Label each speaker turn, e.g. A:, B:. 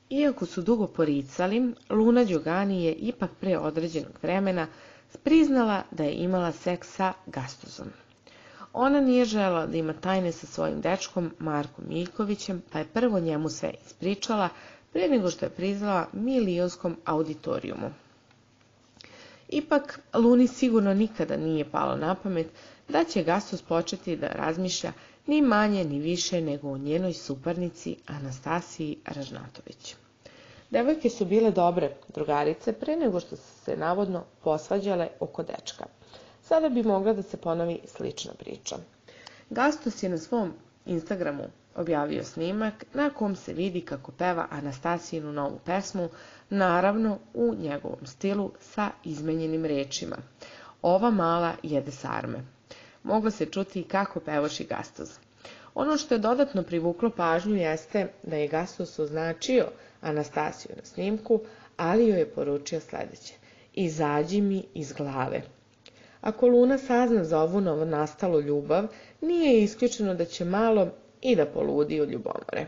A: Iako su dugo poricali, Luna Đogani je ipak pre određenog vremena priznala da je imala seks sa Gastuzom. Ona nije želela da ima tajne sa svojim dečkom Markom Miljkovićem, pa je prvo njemu sve ispričala pre nego što je priznala milionskom auditorijumu. Ipak, Luni sigurno nikada nije palo na pamet da će Gastuz početi da razmišlja ni manje ni više nego o njenoj suparnici Anastasiji Ražnatović. Devojke su bile dobre drugarice pre nego što su se navodno posvađale oko dečka. Sada bi mogla da se ponovi slična priča. Gastuz je na svom Instagramu objavio snimak na kom se vidi kako peva Anastasijinu novu pesmu, naravno u njegovom stilu sa izmenjenim rečima. Ova mala jede sarme. Moglo se čuti kako pevaši Gastuz. Ono što je dodatno privuklo pažnju jeste da je Gastuz označio Anastasiju na snimku, ali joj je poručio sledeće: izađi mi iz glave. Ako Luna sazna za ovu novonastalu ljubav, nije isključeno da će malo i da poludi od ljubomore.